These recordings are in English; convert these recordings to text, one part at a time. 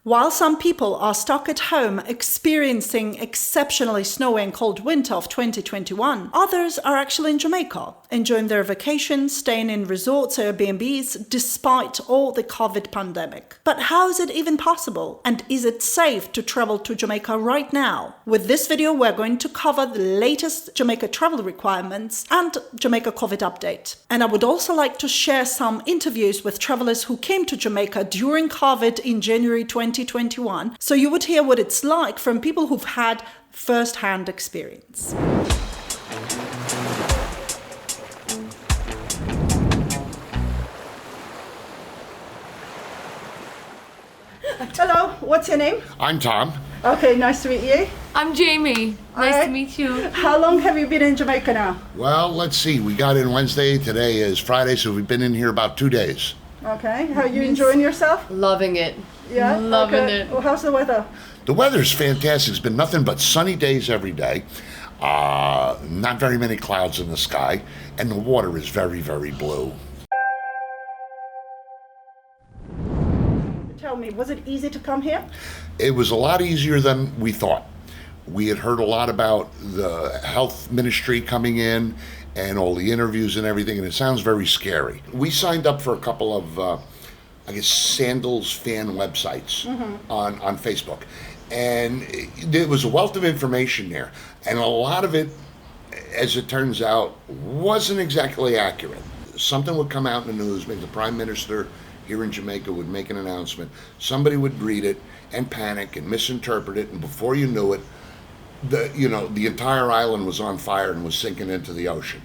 While some people are stuck at home experiencing exceptionally snowy and cold winter of 2021, others are actually in Jamaica, enjoying their vacations, staying in resorts or Airbnbs despite all the COVID pandemic. But how is it even possible? And is it safe to travel to Jamaica right now? With this video, we're going to cover the latest Jamaica travel requirements and Jamaica COVID update. And I would also like to share some interviews with travelers who came to Jamaica during COVID in January 2021, so you would hear what it's like from people who've had first-hand experience. Hello, what's your name? I'm Tom. Okay, nice to meet you. I'm Jamie. Nice to meet you. How long have you been in Jamaica now? Well, let's see. We got in Wednesday. Today is Friday, so we've been in here about 2 days. Okay, how are you enjoying yourself? Loving it. Yeah? Loving it. Well, how's the weather? The weather's fantastic. It's been nothing but sunny days every day. Not very many clouds in the sky, and the water is very, very blue. Tell me, was it easy to come here? It was a lot easier than we thought. We had heard a lot about the health ministry coming in and all the interviews and everything, and it sounds very scary. We signed up for a couple of, sandals fan websites on Facebook. And there was a wealth of information there. And a lot of it, as it turns out, wasn't exactly accurate. Something would come out in the news, maybe the Prime Minister here in Jamaica would make an announcement. Somebody would read it and panic and misinterpret it, and before you knew it, the entire island was on fire and was sinking into the ocean.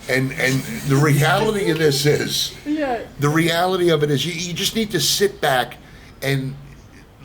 And the reality of this is, the reality of it is you just need to sit back and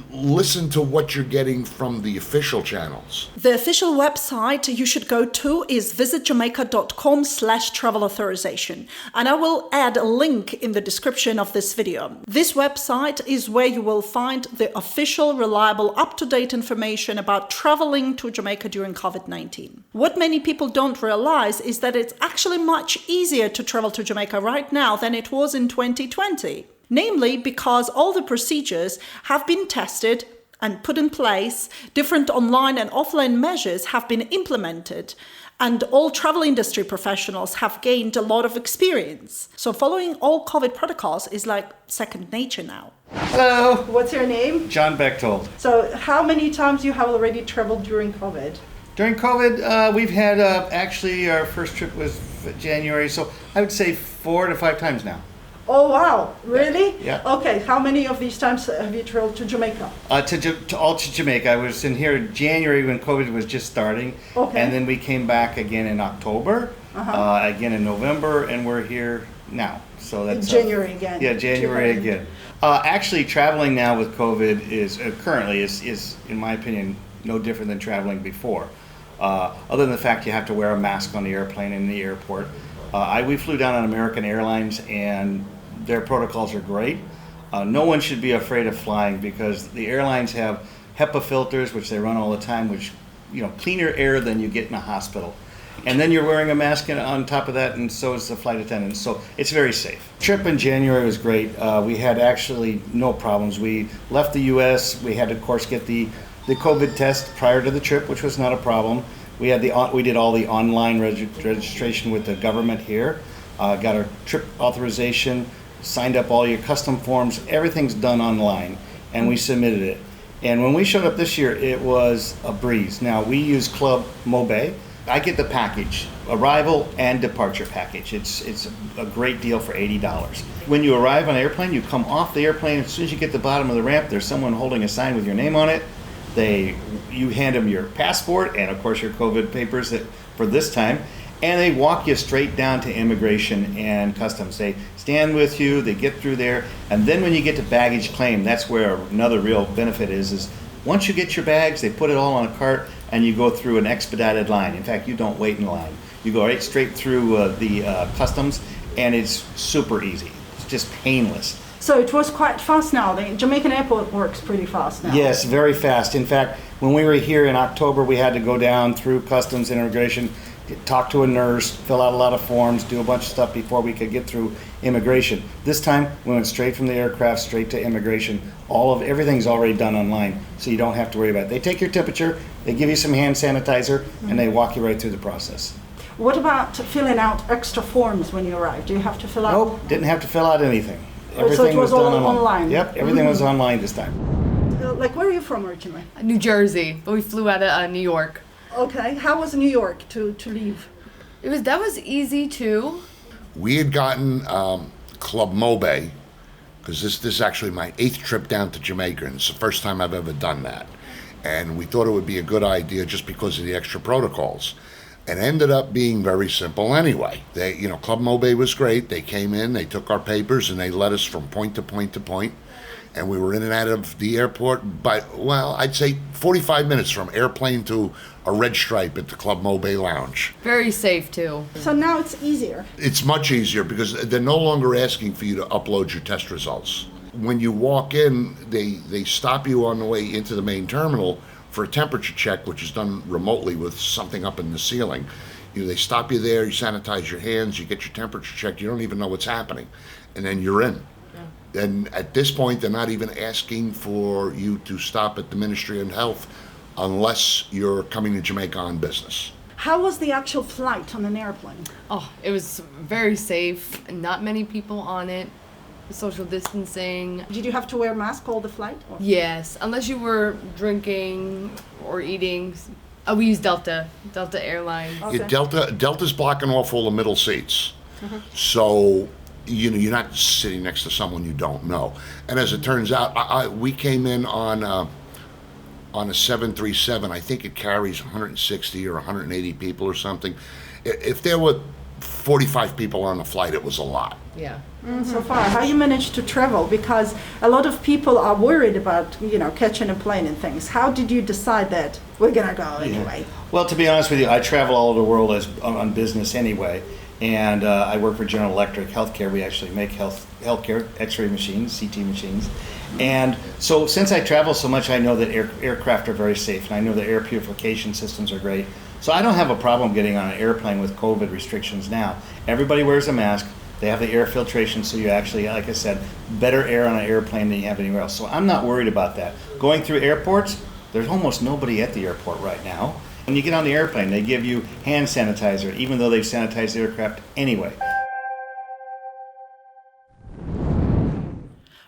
listen to what you're getting from the official channels. The official website you should go to is visitjamaica.com/travel authorization, and I will add a link in the description of this video. This website is where you will find the official, reliable, up-to-date information about traveling to Jamaica during COVID-19. What many people don't realize is that it's actually much easier to travel to Jamaica right now than it was in 2020. Namely, because all the procedures have been tested and put in place, different online and offline measures have been implemented, and all travel industry professionals have gained a lot of experience. So following all COVID protocols is like second nature now. Hello. What's your name? John Bechtold. So how many times you have already traveled during COVID? During COVID, we've had, actually our first trip was January, so I would say 4 to 5 times now. Oh wow, really? Yeah. Okay, how many of these times have you traveled to Jamaica? To Jamaica. I was in here in January when COVID was just starting. Okay. And then we came back again in October, again in November, and we're here now. So that's January again. Yeah, January again. Actually, traveling now with COVID is currently is in my opinion no different than traveling before, other than the fact you have to wear a mask on the airplane in the airport. We flew down on American Airlines, and their protocols are great. No one should be afraid of flying because the airlines have HEPA filters, which they run all the time, which, cleaner air than you get in a hospital. And then you're wearing a mask on top of that, and so is the flight attendant. So it's very safe. Trip in January was great. We had actually no problems. We left the U.S. We had to, of course, get the COVID test prior to the trip, which was not a problem. We did all the online registration with the government here, got our trip authorization, signed up all your custom forms, everything's done online, and we submitted it. And when we showed up this year, it was a breeze. Now, we use Club MoBay. I get the package, arrival and departure package. It's a great deal for $80. When you arrive on an airplane, you come off the airplane, as soon as you get to the bottom of the ramp, there's someone holding a sign with your name on it. You hand them your passport and of course your COVID papers for this time, and they walk you straight down to immigration and customs. They stand with you, they get through there, and then when you get to baggage claim, that's where another real benefit is once you get your bags, they put it all on a cart and you go through an expedited line. In fact, you don't wait in line. You go right straight through the customs, and it's super easy. It's just painless. So it was quite fast now. The Jamaican airport works pretty fast now. Yes, very fast. In fact, when we were here in October, we had to go down through customs and immigration talk to a nurse, fill out a lot of forms, do a bunch of stuff before we could get through immigration. This time, we went straight from the aircraft, straight to immigration. Everything's already done online, so you don't have to worry about it. They take your temperature, they give you some hand sanitizer, and they walk you right through the process. What about filling out extra forms when you arrive? Do you have to fill out? Nope, didn't have to fill out anything. So it was all done online? Yep, everything was online this time. Like, where are you from originally? New Jersey, but we flew out of New York. Okay, how was New York to leave? That was easy too. We had gotten Club MoBay, because this is actually my 8th trip down to Jamaica, and it's the first time I've ever done that. And we thought it would be a good idea just because of the extra protocols. It ended up being very simple anyway. Club MoBay was great. They came in, they took our papers, and they led us from point to point to point. And we were in and out of the airport by, I'd say 45 minutes from airplane to a red stripe at the Club MoBay lounge. Very safe too. So now it's easier. It's much easier because they're no longer asking for you to upload your test results. When you walk in, they stop you on the way into the main terminal for a temperature check, which is done remotely with something up in the ceiling. They stop you there, you sanitize your hands, you get your temperature checked, you don't even know what's happening, and then you're in. And at this point, they're not even asking for you to stop at the Ministry of Health unless you're coming to Jamaica on business. How was the actual flight on an airplane? Oh, it was very safe. Not many people on it. Social distancing. Did you have to wear a mask all the flight? Or? Yes, unless you were drinking or eating. We used Delta Airlines. Okay. Delta's blocking off all the middle seats. So you're not sitting next to someone you don't know. And as it turns out, we came in on a 737. I think it carries 160 or 180 people or something. If there were 45 people on the flight, it was a lot. Yeah. So far, how you managed to travel? Because a lot of people are worried about, catching a plane and things. How did you decide that we're gonna go anyway? Well, to be honest with you, I travel all over the world on business anyway. And I work for General Electric Healthcare. We actually make healthcare X-ray machines, CT machines. And so since I travel so much, I know that aircraft are very safe, and I know that air purification systems are great. So I don't have a problem getting on an airplane with COVID restrictions now. Everybody wears a mask. They have the air filtration, so you actually, like I said, better air on an airplane than you have anywhere else. So I'm not worried about that. Going through airports, there's almost nobody at the airport right now. When you get on the airplane, they give you hand sanitizer, even though they've sanitized the aircraft anyway.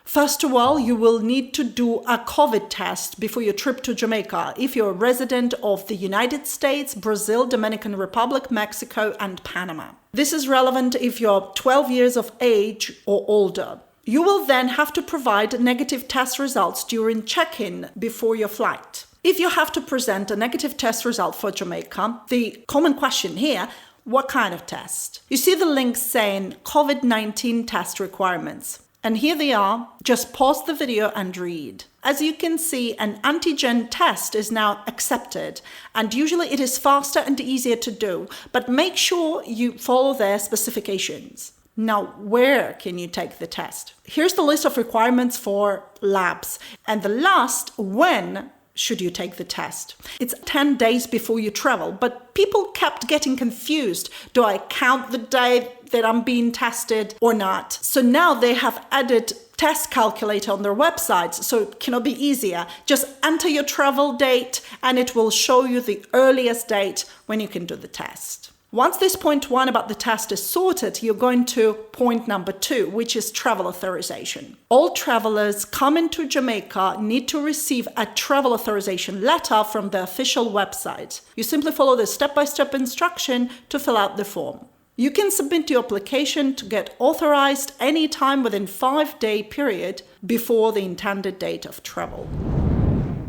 First of all, you will need to do a COVID test before your trip to Jamaica if you're a resident of the United States, Brazil, Dominican Republic, Mexico, and Panama. This is relevant if you're 12 years of age or older. You will then have to provide negative test results during check-in before your flight. If you have to present a negative test result for Jamaica, the common question here, what kind of test? You see the link saying COVID-19 test requirements. And here they are. Just pause the video and read. As you can see, an antigen test is now accepted, and usually it is faster and easier to do, but make sure you follow their specifications. Now, where can you take the test? Here's the list of requirements for labs, and the last, when should you take the test? It's 10 days before you travel, but people kept getting confused. Do I count the day that I'm being tested or not? So now they have added test calculator on their websites, so it cannot be easier. Just enter your travel date and it will show you the earliest date when you can do the test. Once this point 1 about the test is sorted, you're going to point number 2, which is travel authorization. All travelers coming to Jamaica need to receive a travel authorization letter from the official website. You simply follow the step-by-step instruction to fill out the form. You can submit your application to get authorized anytime within 5-day period before the intended date of travel.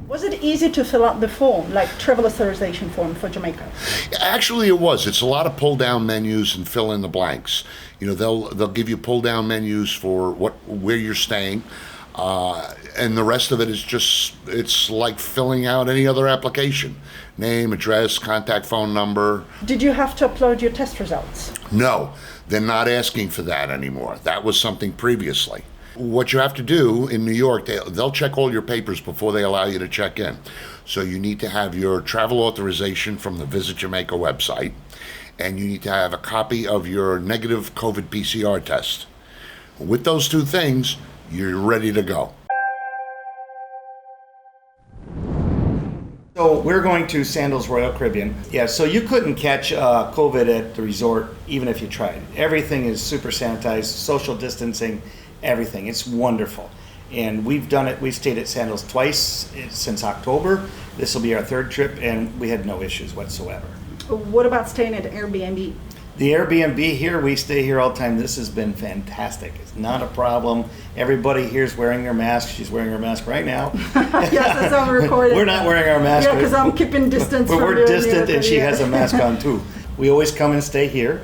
Was it easy to fill out the form, like travel authorization form for Jamaica? Actually, it was. It's a lot of pull-down menus and fill in the blanks. They'll give you pull-down menus for where you're staying, and the rest of it is it's like filling out any other application. Name, address, contact phone number. Did you have to upload your test results? No, they're not asking for that anymore. That was something previously. What you have to do in New York, they'll check all your papers before they allow you to check in. So you need to have your travel authorization from the Visit Jamaica website, and you need to have a copy of your negative COVID PCR test. With those two things, you're ready to go. So we're going to Sandals Royal Caribbean. Yeah, so you couldn't catch COVID at the resort even if you tried. Everything is super sanitized, social distancing, everything. It's wonderful. And we've done it. We've stayed at Sandals twice since October. This will be our third trip, and we had no issues whatsoever. What about staying at Airbnb? The Airbnb here, we stay here all the time. This has been fantastic. It's not a problem. Everybody here's wearing their mask. She's wearing her mask right now. Yes, as I'm recording. We're not wearing our mask. Yeah, because I'm keeping distance But from we're you distant, and she yeah. has a mask on too. We always come and stay here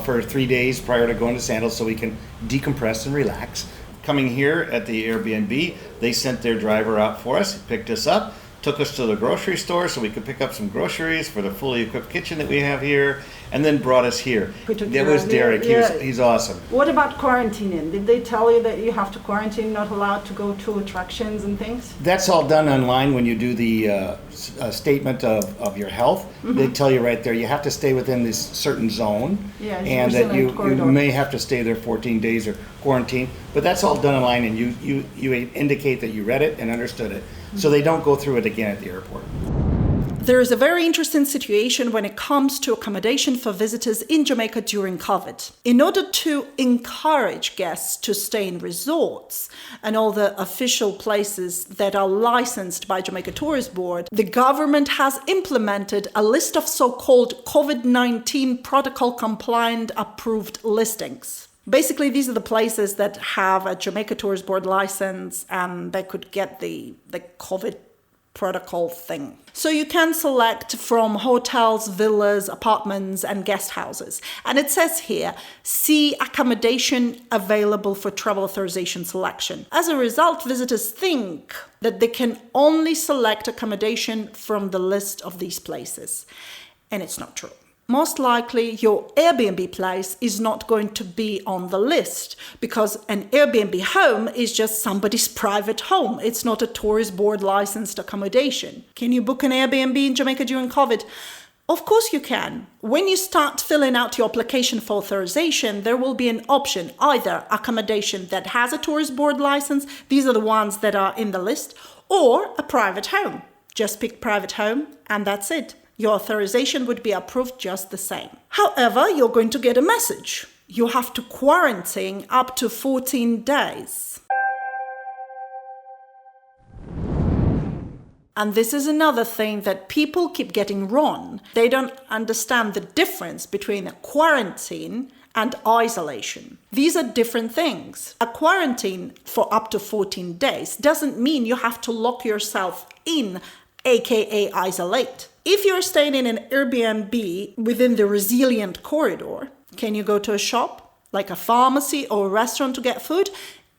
for 3 days prior to going to Sandals so we can decompress and relax. Coming here at the Airbnb, they sent their driver out for us, picked us up, took us to the grocery store so we could pick up some groceries for the fully equipped kitchen that we have here, and then brought us here. That was Derek. He's awesome. What about quarantining? Did they tell you that you have to quarantine, not allowed to go to attractions and things? That's all done online when you do the statement of your health. They tell you right there you have to stay within this certain zone, and that you may have to stay there 14 days or quarantine. But that's all done online, and you indicate that you read it and understood it, so they don't go through it again at the airport. There is a very interesting situation when it comes to accommodation for visitors in Jamaica during COVID. In order to encourage guests to stay in resorts and all the official places that are licensed by Jamaica Tourist Board, the government has implemented a list of so-called COVID-19 protocol compliant approved listings. Basically, these are the places that have a Jamaica Tourist Board license and they could get the COVID protocol thing. So you can select from hotels, villas, apartments, and guest houses. And it says here, see accommodation available for travel authorization selection. As a result, visitors think that they can only select accommodation from the list of these places. And it's not true. Most likely your Airbnb place is not going to be on the list because an Airbnb home is just somebody's private home. It's not a tourist board licensed accommodation. Can you book an Airbnb in Jamaica during COVID? Of course you can. When you start filling out your application for authorization, there will be an option, either accommodation that has a tourist board license, these are the ones that are in the list, or a private home. Just pick private home and that's it. Your authorization would be approved just the same. However, you're going to get a message. You have to quarantine up to 14 days. And this is another thing that people keep getting wrong. They don't understand the difference between a quarantine and isolation. These are different things. A quarantine for up to 14 days doesn't mean you have to lock yourself in, aka isolate. If you're staying in an Airbnb within the resilient corridor, can you go to a shop, like a pharmacy or a restaurant to get food?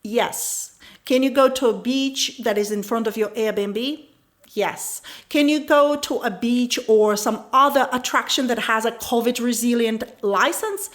Yes. Can you go to a beach that is in front of your Airbnb? Yes. Can you go to a beach or some other attraction that has a COVID resilient license?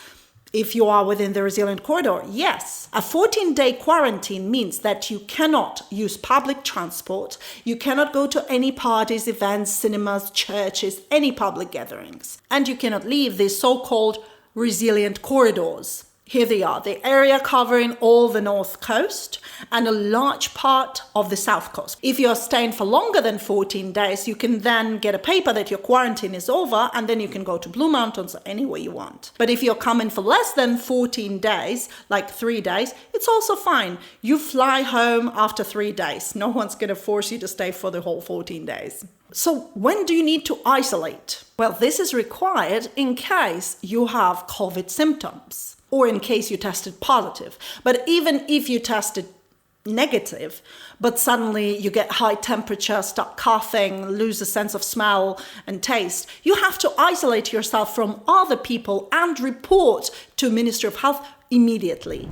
If you are within the resilient corridor, yes. A 14-day quarantine means that you cannot use public transport, you cannot go to any parties, events, cinemas, churches, any public gatherings, and you cannot leave these so-called resilient corridors. Here they are, the area covering all the north coast and a large part of the south coast. If you're staying for longer than 14 days, you can then get a paper that your quarantine is over and then you can go to Blue Mountains or anywhere you want. But if you're coming for less than 14 days, like 3 days, it's also fine. You fly home after 3 days. No one's going to force you to stay for the whole 14 days. So when do you need to isolate? Well, this is required in case you have COVID symptoms, or in case you tested positive. But even if you tested negative, but suddenly you get high temperature, start coughing, lose a sense of smell and taste, you have to isolate yourself from other people and report to Ministry of Health immediately.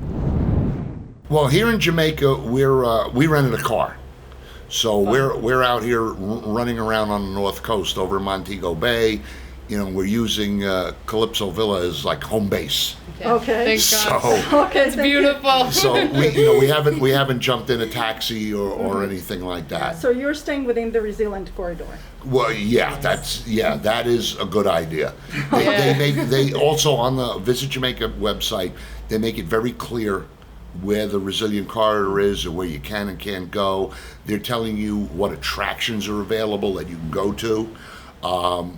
Well, here in Jamaica, we rented a car. So we're out here running around on the north coast over Montego Bay, we're using Calypso Villa as like home base. Okay. Thank God. So, Okay, It's beautiful. so we haven't jumped in a taxi or anything like that. So you're staying within the resilient corridor. Well, that is a good idea. They also on the Visit Jamaica website, they make it very clear where the resilient corridor is or where you can and can't go. They're telling you what attractions are available that you can go to.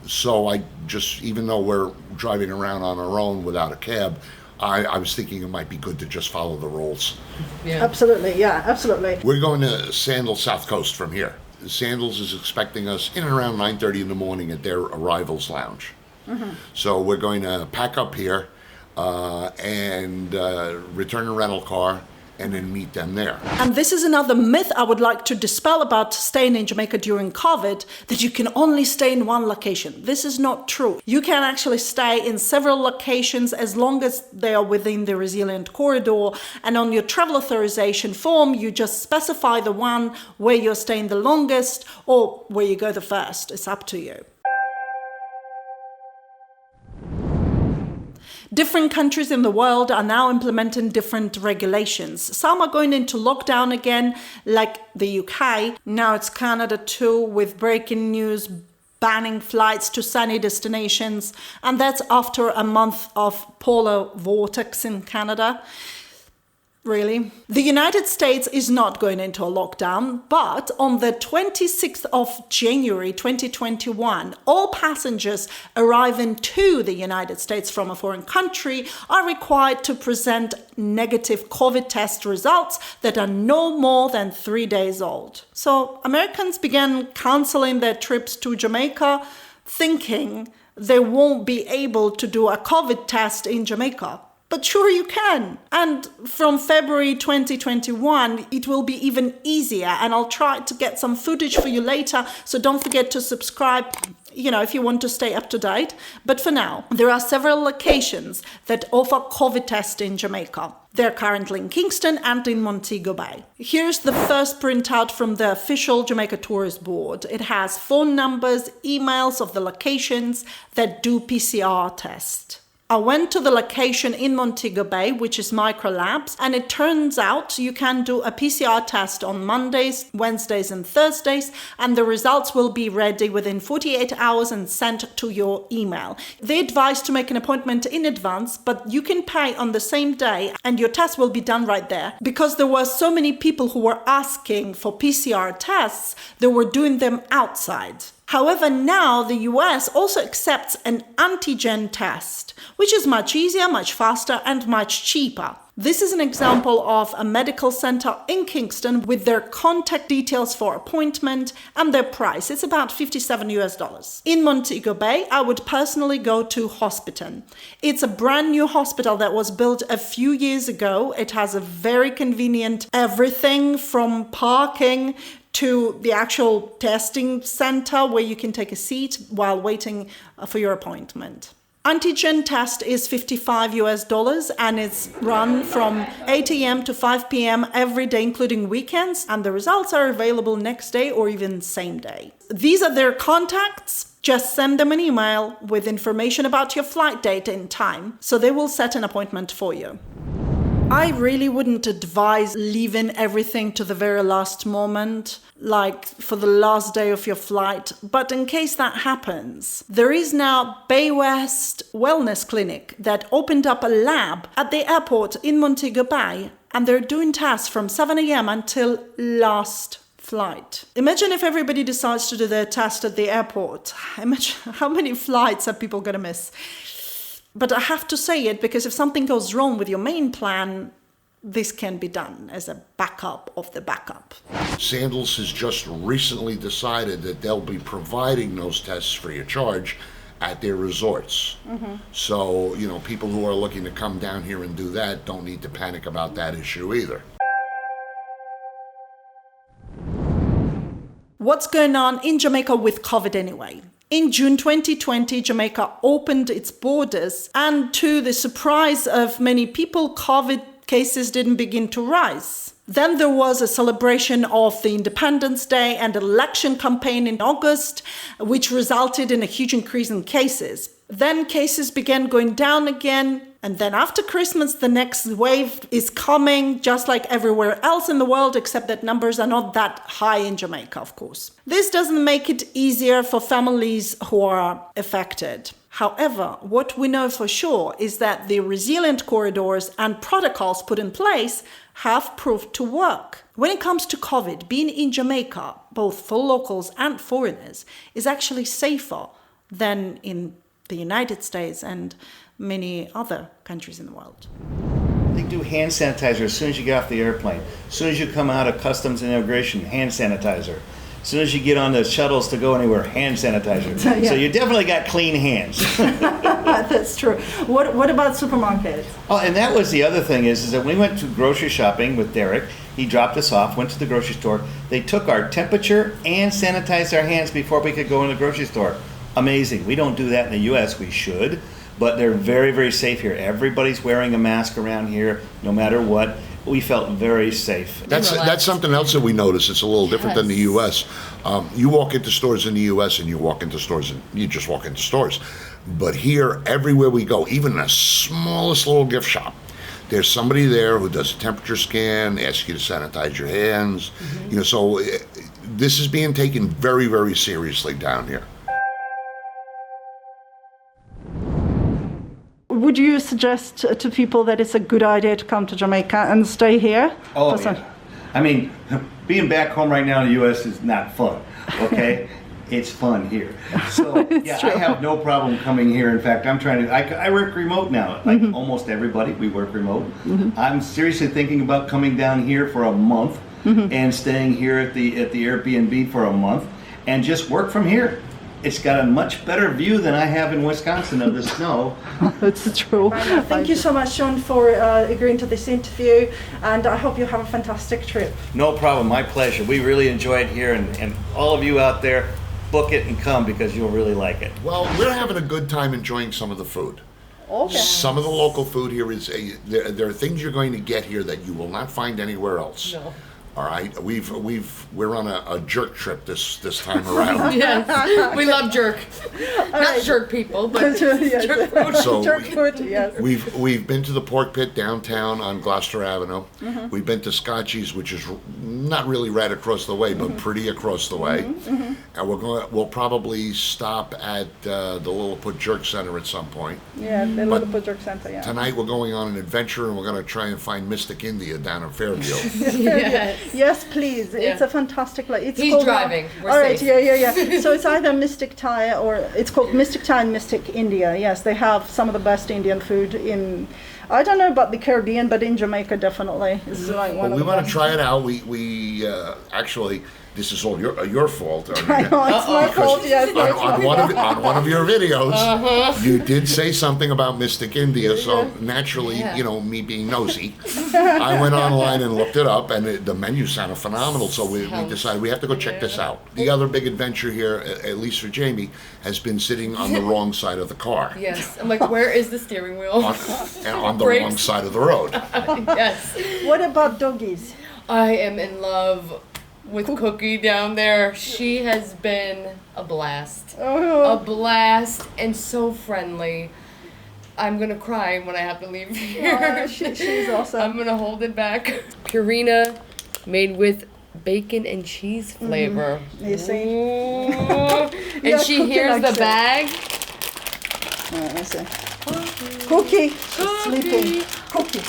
So I just, even though we're driving around on our own without a cab, I was thinking it might be good to just follow the rules. Yeah. Absolutely, yeah, absolutely. We're going to Sandals South Coast from here. Sandals is expecting us in and around 9:30 in the morning at their arrivals lounge. So we're going to pack up here and return a rental car and then meet them there. And this is another myth I would like to dispel about staying in Jamaica during COVID, that you can only stay in one location. This is not true. You can actually stay in several locations as long as they are within the resilient corridor. And on your travel authorization form, you just specify the one where you're staying the longest or where you go the first. It's up to you. Different countries in the world are now implementing different regulations. Some are going into lockdown again, like the UK. Now it's Canada too, with breaking news banning flights to sunny destinations. And that's after a month of polar vortex in Canada. Really? The United States is not going into a lockdown, but on the 26th of January 2021, all passengers arriving to the United States from a foreign country are required to present negative COVID test results that are no more than 3 days old. So Americans began canceling their trips to Jamaica, thinking they won't be able to do a COVID test in Jamaica. But sure you can. And from February 2021, it will be even easier. And I'll try to get some footage for you later. So don't forget to subscribe, if you want to stay up to date. But for now, there are several locations that offer COVID tests in Jamaica. They're currently in Kingston and in Montego Bay. Here's the first printout from the official Jamaica Tourist Board. It has phone numbers, emails of the locations that do PCR tests. I went to the location in Montego Bay, which is Microlabs, and it turns out you can do a PCR test on Mondays, Wednesdays, and Thursdays, and the results will be ready within 48 hours and sent to your email. They advise to make an appointment in advance, but you can pay on the same day, and your test will be done right there. Because there were so many people who were asking for PCR tests, they were doing them outside. However, now the US also accepts an antigen test, which is much easier, much faster, and much cheaper. This is an example of a medical center in Kingston with their contact details for appointment and their price. It's about $57. In Montego Bay, I would personally go to Hospiten. It's a brand new hospital that was built a few years ago. It has a very convenient everything from parking to the actual testing center where you can take a seat while waiting for your appointment. Antigen test is $55 and it's run from 8 a.m. to 5 p.m. every day, including weekends, and the results are available next day or even same day. These are their contacts. Just send them an email with information about your flight date and time, so they will set an appointment for you. I really wouldn't advise leaving everything to the very last moment, like for the last day of your flight. But in case that happens, there is now Bay West Wellness Clinic that opened up a lab at the airport in Montego Bay, and they're doing tests from 7 a.m. until last flight. Imagine if everybody decides to do their test at the airport. Imagine how many flights are people going to miss. But I have to say it because if something goes wrong with your main plan, this can be done as a backup of the backup. Sandals has just recently decided that they'll be providing those tests free of charge at their resorts. So, people who are looking to come down here and do that don't need to panic about that issue either. What's going on in Jamaica with COVID anyway? In June 2020, Jamaica opened its borders, and to the surprise of many people, COVID cases didn't begin to rise. Then there was a celebration of the Independence Day and election campaign in August, which resulted in a huge increase in cases. Then cases began going down again. And then after Christmas, the next wave is coming, just like everywhere else in the world, except that numbers are not that high in Jamaica, of course. This doesn't make it easier for families who are affected. However, what we know for sure is that the resilient corridors and protocols put in place have proved to work. When it comes to COVID, being in Jamaica, both for locals and foreigners, is actually safer than in the United States and many other countries in the world. They do hand sanitizer as soon as you get off the airplane. As soon as you come out of customs and immigration, hand sanitizer. As soon as you get on the shuttles to go anywhere, hand sanitizer. Yeah. So you definitely got clean hands. That's true. What about supermarkets? Oh, and that was the other thing is that we went to grocery shopping with Derek. He dropped us off, went to the grocery store. They took our temperature and sanitized our hands before we could go in the grocery store. Amazing. We don't do that in the U.S. We should, but they're very, very safe here. Everybody's wearing a mask around here, no matter what. We felt very safe. That's something else that we notice. It's a little different than the U.S. You walk into stores in the U.S. and you walk into stores and you just walk into stores. But here, everywhere we go, even in the smallest little gift shop, there's somebody there who does a temperature scan, asks you to sanitize your hands. You know, so this is being taken very, very seriously down here. Would you suggest to people that it's a good idea to come to Jamaica and stay here? Oh, yeah. I mean, being back home right now in the U.S. is not fun, okay? It's fun here. So, yeah, true. I have no problem coming here. In fact, I'm trying to, I work remote now. Like almost everybody, we work remote. I'm seriously thinking about coming down here for a month and staying here at the Airbnb for a month and just work from here. It's got a much better view than I have in Wisconsin of the snow. That's true. Thank you so much, Sean, for agreeing to this interview, and I hope you have a fantastic trip. No problem, my pleasure. We really enjoy it here, and all of you out there, book it and come because you'll really like it. Well, we're having a good time enjoying some of the food. Okay. Some of the local food here is there are things you're going to get here that you will not find anywhere else. No. All right, we're on a jerk trip this time around. Yes, we love jerk. Not jerk people, but jerk food. So Jerk food, yes. we've been to the pork pit downtown on Gloucester Avenue. We've been to Scotchy's, which is not really right across the way, but pretty across the way. And we'll probably stop at the Lilliput Jerk Center at some point. Yeah, the Lilliput Jerk Center, yeah. Tonight we're going on an adventure and we're going to try and find Mystic India down in Fairview. Yes. Yes, please. Yeah. It's a fantastic place. He's called, driving. We're all right, safe. yeah. So it's either Mystic Thai or it's called Mystic Thai and Mystic India. Yes, they have some of the best Indian food in. I don't know about the Caribbean, but in Jamaica definitely is like one of We the want to best. try it out. We actually, this is all your fault. I know it's my fault. Yes, on one of your videos, you did say something about Mystic India, so naturally, you know, me being nosy, I went online and looked it up, and the menu sounded phenomenal, so we decided we have to go check this out. The other big adventure here, at least for Jamie, has been sitting on the wrong side of the car. Yes. I'm like, where is the steering wheel? On the Brakes. wrong side of the road. Yes. What about doggies? I am in love with Cookie down there. She has been a blast. Oh, A blast and so friendly. I'm gonna cry when I have to leave here. she's awesome. I'm gonna hold it back. Purina made with bacon and cheese flavor. You see? Ooh. Yeah, And she Cookie hears likes the it. bag. Let me see. Cookie. She's sleeping. Cookie.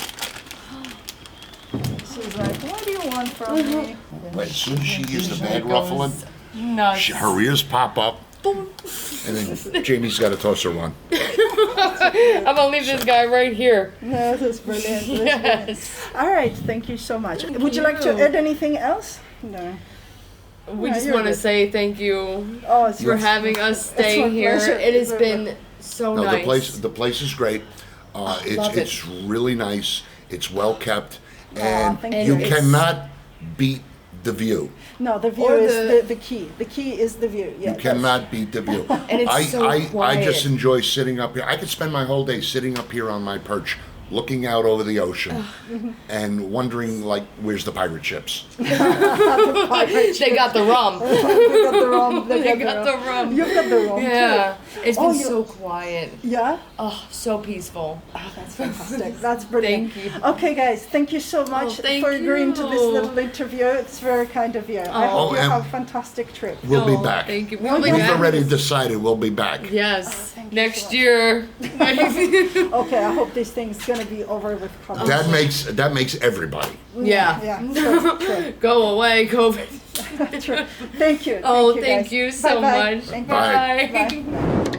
She's like, what do you want from me? But as soon as she hears the bag ruffling, Nuts. her ears pop up, and then Jamie's got to toss her one. I'm gonna leave this guy right here. No, this is brilliant. This is brilliant. Yes. All right, thank you so much. Would you like to add anything else? No. We Yeah, just you're want to good. say thank you Oh, it's for having us stay my here. pleasure. It has been so No, nice. the place is great. love It's really nice. It's well kept, and thank you you. cannot beat the view. No, the view Or is the key. The key is the view. Yeah, You cannot beat the view. And it's so I just quiet. enjoy sitting up here. I could spend my whole day sitting up here on my perch looking out over the ocean and wondering, like, where's the pirate ships? They got the rum. They got the rum. They got the rum. You've got the rum Yeah. too. It's Oh, been you- so quiet. Yeah? Oh, so peaceful. Oh, that's fantastic. That's brilliant. Thank you. Okay, guys, thank you so much thank for agreeing to this you. little interview. It's very kind of you. I hope you and- have a fantastic trip. We'll be Oh, back. Thank you. Well, We'll be We've yeah. back. already decided we'll be back. Yes. thank you Next so much. year. Okay, I hope this thing's gonna be over with COVID. That makes everybody. Yeah. Yeah, true, true. Go away, COVID. True. Thank you. Oh, guys. thank you so Bye-bye. much. Thank you. Bye. Bye. Bye.